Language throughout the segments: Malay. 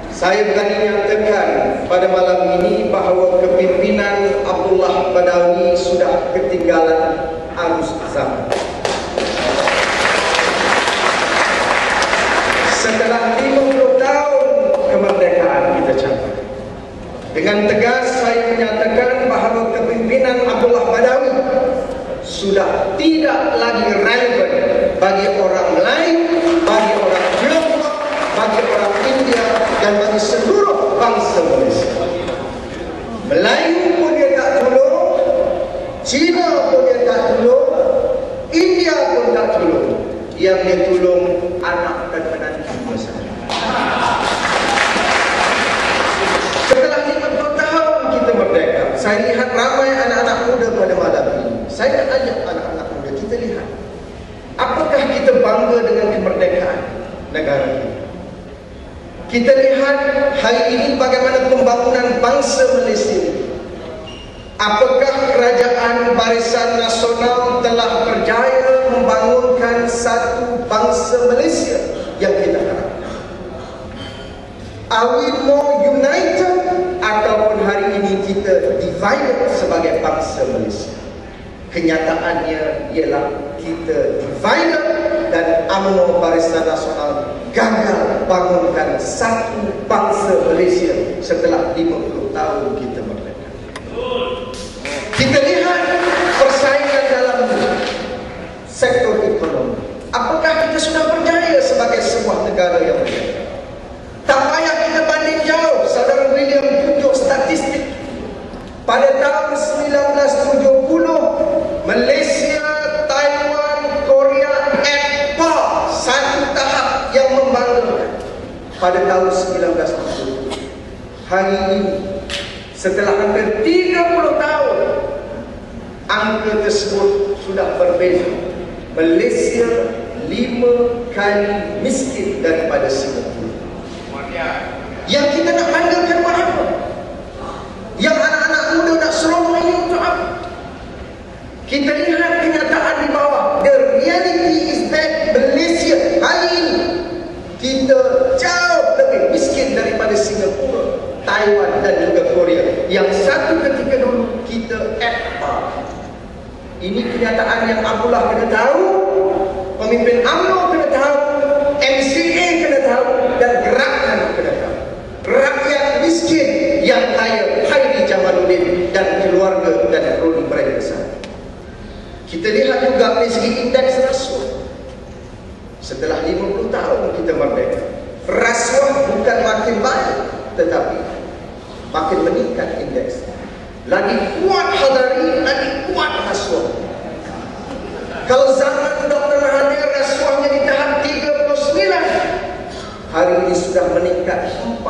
Saya berani nyatakan pada malam ini bahawa kepimpinan Abdullah Badawi sudah ketinggalan arus zaman. Setelah 50 tahun kemerdekaan kita capai, dengan tegas saya menyatakan bahawa kepimpinan Abdullah Badawi sudah tidak lagi relevan bagi orang Melayu, bagi orang Tiongkok, bagi orang India, dan bagi seluruh bangsa Malaysia. Melayu pun dia tak tolong, Cina pun dia tak tolong, India pun tak tolong. Yang dia tolong anak dan menantu saja. Setelah 50 tahun kita merdeka, saya lihat ramai anak-anak muda pada malam ini. Saya ajak anak-anak muda, kita lihat, apakah kita bangga dengan kemerdekaan negara kita? Kita lihat hari ini bagaimana pembangunan bangsa Malaysia ini. Apakah kerajaan Barisan Nasional telah berjaya membangunkan satu bangsa Malaysia yang kita harapkan? Are we more united ataupun hari ini kita divided sebagai bangsa Malaysia? Kenyataannya ialah kita divided dan UMNO Barisan Nasional gagal bangunkan satu bangsa Malaysia setelah 50 tahun kita merdeka. Kita lihat persaingan dalam sektor ekonomi. Apakah kita sudah berjaya sebagai sebuah negara yang merdeka? Tak payah kita banding jauh. Saudara William tunjuk statistik. Pada tahun 1970, Malaysia, Taiwan, Korea at par, satu tahap yang membanggakan. Pada tahun 1970, hari ini, setelah hampir 30 tahun, angka tersebut sudah berbeza. Malaysia 5 kali miskin daripada Singapura. Yang kita nak banggakan buat apa? Yang anak-anak muda nak serong ini untuk apa? Kita lihat kenyataan di bawah. The reality is that Malaysia hari ini kita jauh lebih miskin daripada Singapura, Taiwan dan juga Korea. Yang satu ketika dulu kita at par. Ini kenyataan yang Abdullah kena tahu, pemimpin UMNO kena tahu, MCA kena tahu, dan gerakan kena tahu. Rakyat miskin yang kaya, Hairi Jamaluddin dan keluarga dan kroni mereka besar. Kita lihat juga dari segi indeks rasuah. Setelah 50 tahun kita merdeka, rasuah bukan makin baik, tetapi makin meningkat indeks. Lagi kuat Hadari, lagi kuat rasuah. Kalau zaman Dr. Mahathir rasuahnya di tahap 39, hari ini sudah meningkat 44.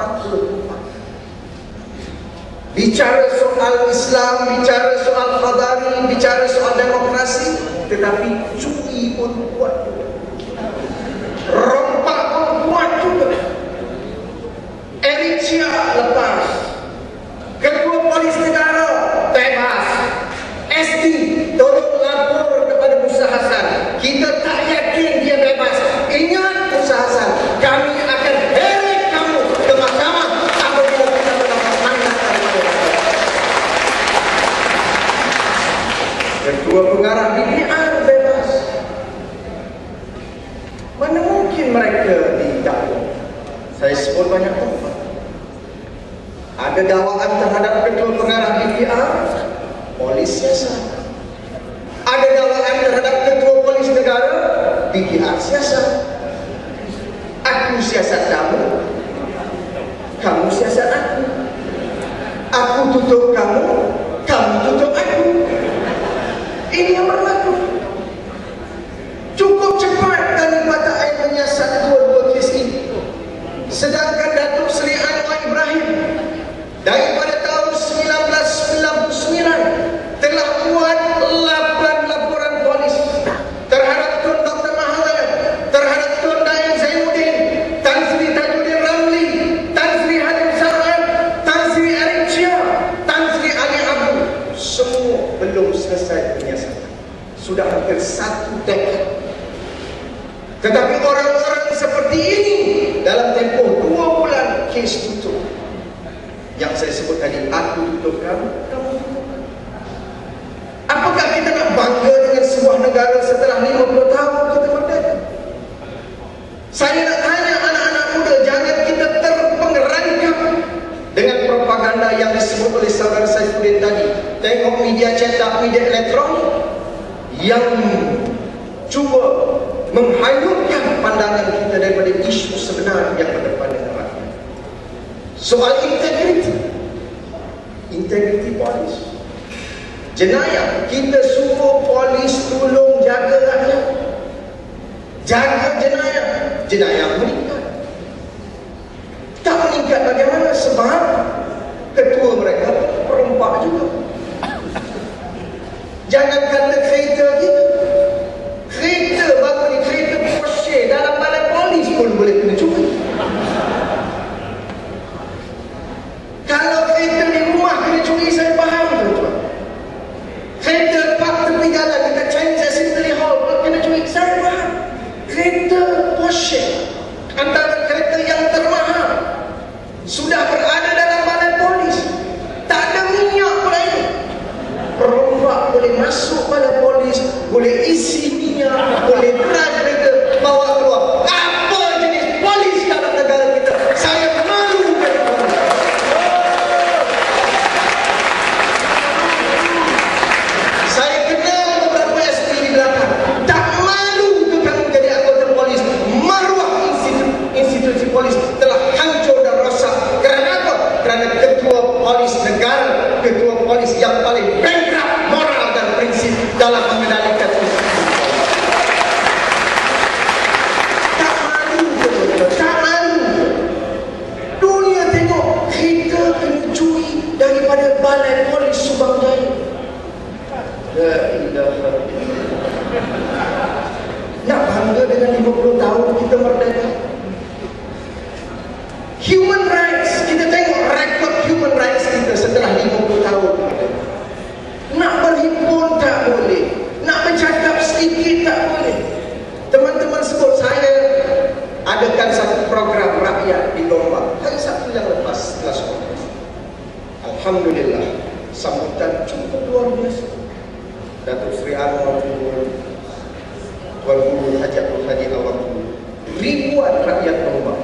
Bicara soal Islam, bicara soal Hadari, bicara soal demokrasi, tetapi curi pun kuat juga, rompak pun kuat juga. Eric Chia lepas, Ketua Polis Negara bebas, SD tolong lapor kepada Musa Hassan. Kita tak yakin dia bebas. Ingat Musa Hassan, kami akan heret kamu ke mahkamah apabila kita mendapat mandat daripada rakyat. Ketua pengarah BPR bebas. Mana mungkin mereka didakwa? Saya sebut banyak tempat. Ada dakwaan terhadap ketua pengarah BPR, polis siasat. Ada dakwaan terhadap ketua polis negara, BPR siasat. Aku siasat kamu, kamu siasat aku. Aku tutup kamu, kamu tutup aku. Ini yang berlaku. Cukup cepat Tani Mata Air menyiasat dua-dua kes ini. Sedangkan Datuk Seri Anwar Ibrahim daripada tahun 1999 telah buat 8 laporan polis terhadap Tun Dr. Mahathir, terhadap Tun Daeng Zainuddin, Tan Sri Tajuddin Ramli, Tan Sri Halim Sarwan, Tan Sri Eric Chia, Tan Sri Ali Abdul. Semua belum selesai penyiasatan. Sudah hampir 1 dekad. Tetapi orang-orang seperti ini dalam tempoh 2 bulan kes cetak media elektronik yang cuba menghanyutkan pandangan kita daripada isu sebenar yang berdepan dengan rakyat. Soal integriti polis, jenayah, kita suruh polis tolong jaga rakyat, jaga jenayah meningkat. Tak meningkat bagaimana? Sebab ketua mereka perempak juga. Jangan kata kereta kita, kereta baru ni, kereta Porsche dalam balai polis pun boleh kena curi. Kalau kereta di rumah kena curi, saya faham tuan-tuan. Kereta park tepi jalan dekat Chinese Assembly Hall pun kena curi, saya faham. Kereta Porsche, antara kereta yang termahal, sudah berada dalam balai polis, tak ada minyak pun lagi. Perompak boleh masuk balai polis, boleh isi minyak, boleh drive kereta, bawa keluar. Apa jenis polis dalam negara kita? Saya malu dengan polis. Saya kenal beberapa SP di belakang. Tak malu ke kamu jadi anggota polis? Maruah institusi polis telah hancur dan rosak. Kerana apa? Kerana ketua polis negara, ketua polis yang paling bankrupt moral dan prinsip dalam mengendalikan institusi. Tak malu ke? Tak malu. Dunia tengok kita kena curi daripada balai polis Subang Jaya. La ilaha illallah. Nak bangga dengan 50 tahun kita merdeka. Human rights, kita tengok rekod human rights kita setelah 50 tahun. Nak berhimpun tak boleh, nak bercakap sedikit tak boleh. Teman-teman sebut saya adakan satu program rakyat di Lombang hari Sabtu yang lepas setelah sekolah. Alhamdulillah, sambutan cukup luar biasa. Datuk Seri Anwar Tuan Guru Haji Abdul Haji Awang, ribuan rakyat Lombang.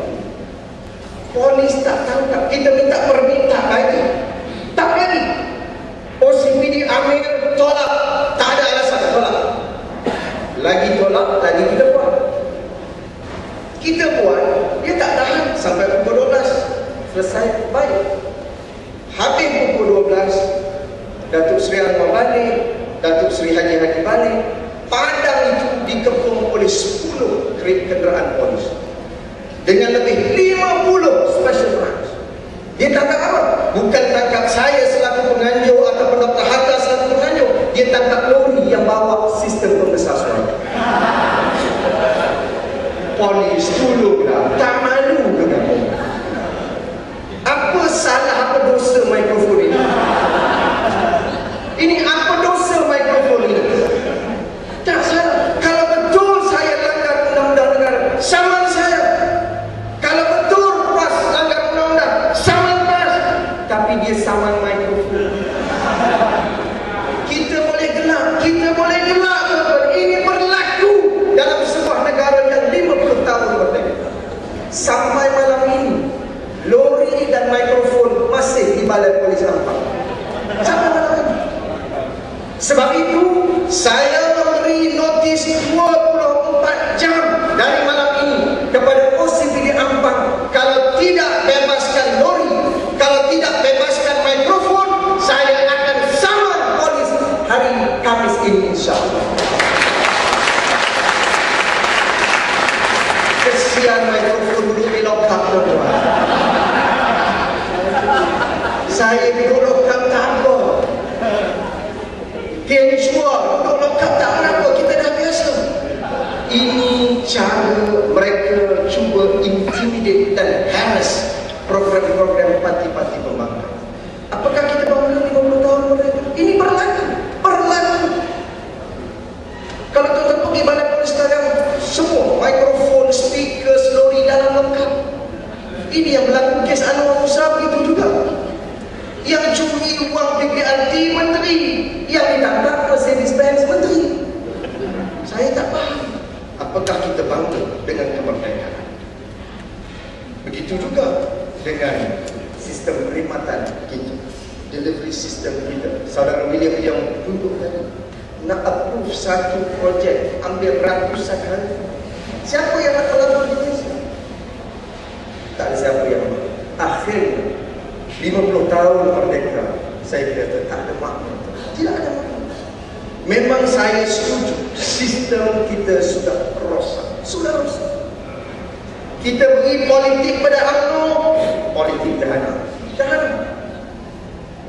Polis tak tangkap, kita minta permintaan lagi, tak jadi. OCPD Amir tolak, tak ada alasan, tolak. Lagi tolak, lagi kita buat. Kita buat, dia tak tahan sampai pukul 12. Selesai, baik. Habis pukul 12, Datuk Seri Anwar balik, Datuk Seri Haji balik. Padang itu dikepung oleh 10 kenderaan polis dengan lebih 50 special branch. Dia tangkap apa? Bukan tangkap saya selaku penganjur ataupun Dr. Hatta selaku penganjur. Dia tangkap lori yang bawa sistem pembesar suara. Polis tolonglah, tak malu ke kamu? Apa salah, apa dosa mikrofon ini? Ini apa dosa mikrofon ini? Tak salah. Kalau betul saya langgar undang-undang negara, saman saya. Kalau betul PAS langgar undang-undang, saman PAS. Tapi dia saman mikrofon. Kita boleh gelak, Ini berlaku dalam sebuah negara yang 50 tahun merdeka. Sampai malam ini, lori dan mikrofon masih di balai polis Ampang. Sampai malam ini. Sebab itu, saya memberi notis 24 jam dari malam ini kepada OCPD Ampang. Kalau tidak bebaskan lori, kalau tidak bebaskan mikrofon, saya akan saman polis hari Kamis ini, insyaAllah. Kesian mikrofon duduk di lokap, tuan-tuan. Saya duduk lokap tak apa. Kencuar, duduk lokap tak apa, kita dah biasa. Ini cara mereka cuba intimidate dan harass program-program parti-parti pembangkang. Apakah kita bangga 50 tahun mereka? Ini berlaku. Kalau tuan-tuan pergi balai polis sekarang, semua mikrofon, speaker, lori dalam lengkap. Ini yang berlaku kes Anwar Musa begitu juga. Yang curi uang PPRT menteri, yang ditangkap Mercedes-Benz menteri. Saya tak faham. Apakah kita bangga dengan kemerdekaan? Begitu juga dengan sistem perkhidmatan kita. delivery system kita. Saudara William yang duduk tadi nak approve satu projek ambil ratusan hari. Siapa yang nak tolong di Malaysia? Tak ada siapa yang nak. Akhirnya 50 tahun merdeka, saya kata tak ada makna. Tidak ada makna. Memang saya setuju sistem kita sudah rosak. Sudah rosak. Kita beri politik pada UMNO, politik dahana. Dahana.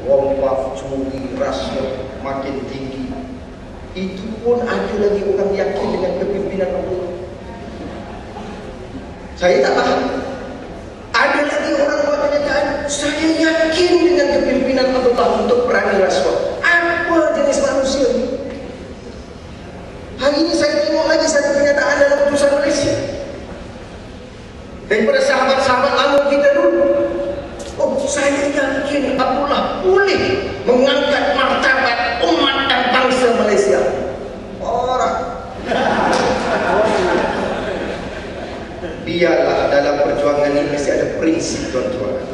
Rompak, curi, rasuah makin tinggi. Itu pun ada lagi orang yakin dengan kepimpinan Allah. Saya tak faham. Ada lagi orang buat kenyataan, saya yakin dengan kepimpinan Allah untuk perangi rasuah. Apa jenis manusia ini? Hari ini saya tengok lagi satu kenyataan dalam putusan Malaysia daripada sahabat-sahabat lama kita dulu. Oh, saya yakin Abdullah boleh mengangkat martabat umat dan bangsa Malaysia. Orang biarlah dalam perjuangan ini mesti ada prinsip, tuan-tuan.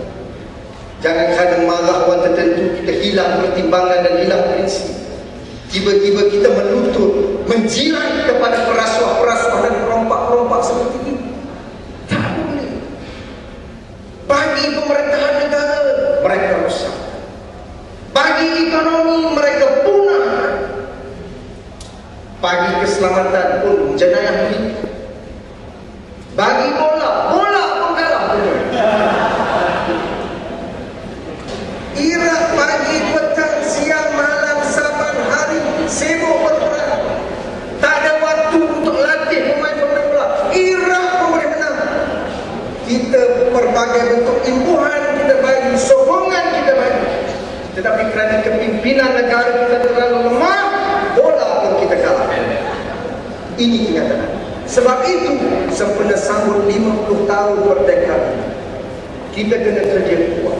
Jangan kerana marah orang tertentu kita hilang pertimbangan dan hilang prinsip. Tiba-tiba kita melutut, menjilat kepada perasuah-perasuah dan perompak-perompak seperti ini. Tak boleh. Bagi pemerintahan negara, mereka rosak. Bagi ekonomi, mereka punah. Bagi keselamatan pun jenayah mereka. Bagi bola pun kalah. Irak pagi, petang, siang, malam, saban, hari sibuk berperang. Tak ada waktu untuk latih pemain bola. Irak pun boleh menang. Kita berbagai bentuk imbuhan kita bagi, sokongan kita bagi. Tetapi kerana kepimpinan negara kita terlalu lemah, bola pun kita kalah. Ini kenyataan. Sebab itu sempena sambut 50 tahun merdeka, kita kena kerja kuat.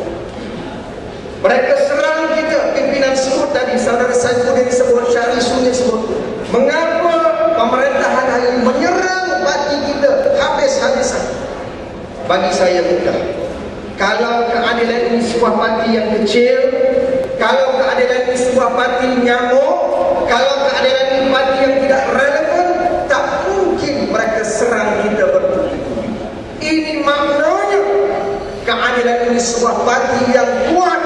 Mereka serang kita, pimpinan sebut tadi, saudara Saifuddin sebut, Syahri Sunni sebut. Mengapa pemerintahan hari ini menyerang parti kita habis-habisan? Bagi saya mudah. Kalau keadilan ini sebuah parti yang kecil, kalau keadilan ini sebuah parti nyamuk, kalau keadilan ini parti yang tidak relevan, tak mungkin mereka serang kita bertubi-tubi. Ini maknanya keadilan ini sebuah parti yang kuat.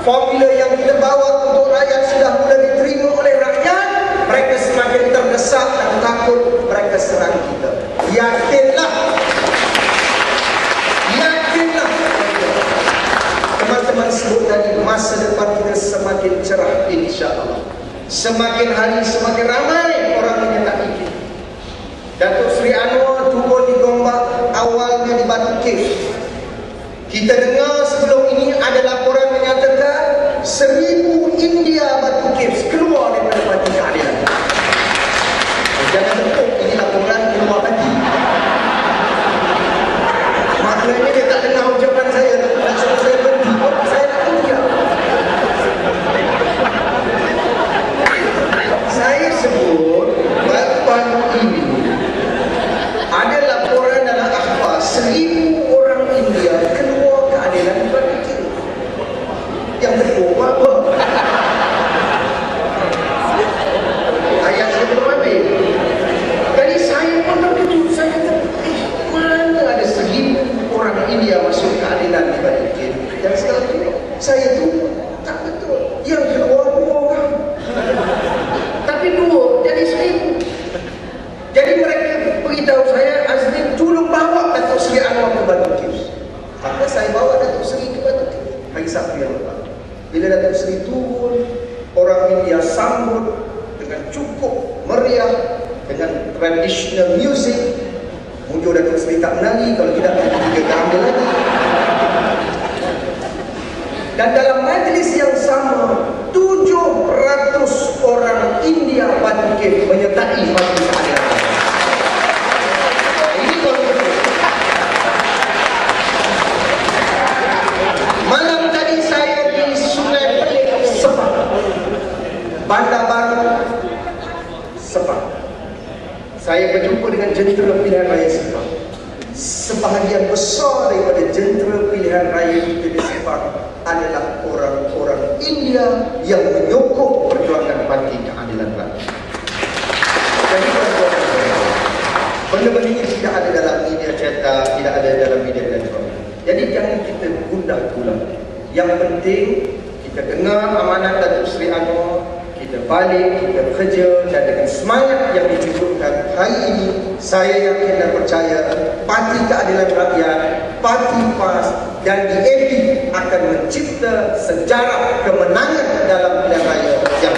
Formula yang kita bawa untuk rakyat sudah mulai diterima oleh rakyat. Mereka semakin terdesak dan takut, mereka serang kita. Yakinlah. Yakinlah. Teman-teman sebut tadi, masa depan kita semakin cerah insya-Allah. Semakin hari semakin ramai orang menyertai kita. Datuk Seri Anwar turun di Gombak, awalnya di Batu Caves. Kita dengar sebelum ini ada laporan menyatakan 1000 India Batu Caves keluar daripada Parti Keadilan. Jangan tepuk, ini laporan keluar tadi. Maknanya dia tak dengar ucapan saya. Nak suruh saya berhenti, saya nak kerja. Saya sebut baru ini ada laporan dalam akhbar 1000 orang India keluar keadilan di Batu Caves. Yang kedua apa? Ayat saya belum habis. Jadi saya pun terkejut. Saya kata, mana ada 1000 orang India masuk keadilan di Batu Caves? Dan setelah itu saya tu tak betul. Yang keluar 2 orang. Tapi 2 jadi 1000. Jadi mereka beritahu saya, Azmin tolong bawa Datuk Seri Anwar ke Batu Caves. Maka saya bawa Datuk Seri ke Batu Caves hari Sabtu yang lepas. Bila Datuk Seri turun, orang India sambut dengan cukup meriah, dengan traditional music. Mungkin Datuk Seri tak menari, kalau tidak kita ambil lagi. Dan dalam majlis yang sama, 700 orang India Batu Caves menyertai Parti Keadilan. Ini kalau betul. Malam tadi saya di Sungai Pelik, Sepang, Bandar Baru, Sepang. Saya berjumpa dengan jentera pilihan raya Sepang. Sebahagian besar daripada jentera pilihan raya kita di Sepang adalah orang-orang India yang menyokong perjuangan Parti Keadilan Rakyat. Jadi benda-benda ini tidak ada dalam media cetak, tidak ada dalam media elektronik. Jadi jangan kita gundah gulana. Yang penting kita dengar amanat Datuk Seri Anwar, kita balik, kita bekerja, dan dengan semangat yang ditunjukkan hari ini, saya yakin dan percaya Parti Keadilan Rakyat, Parti PAS dan DAP akan mencipta sejarah kemenangan dalam pilihan raya yang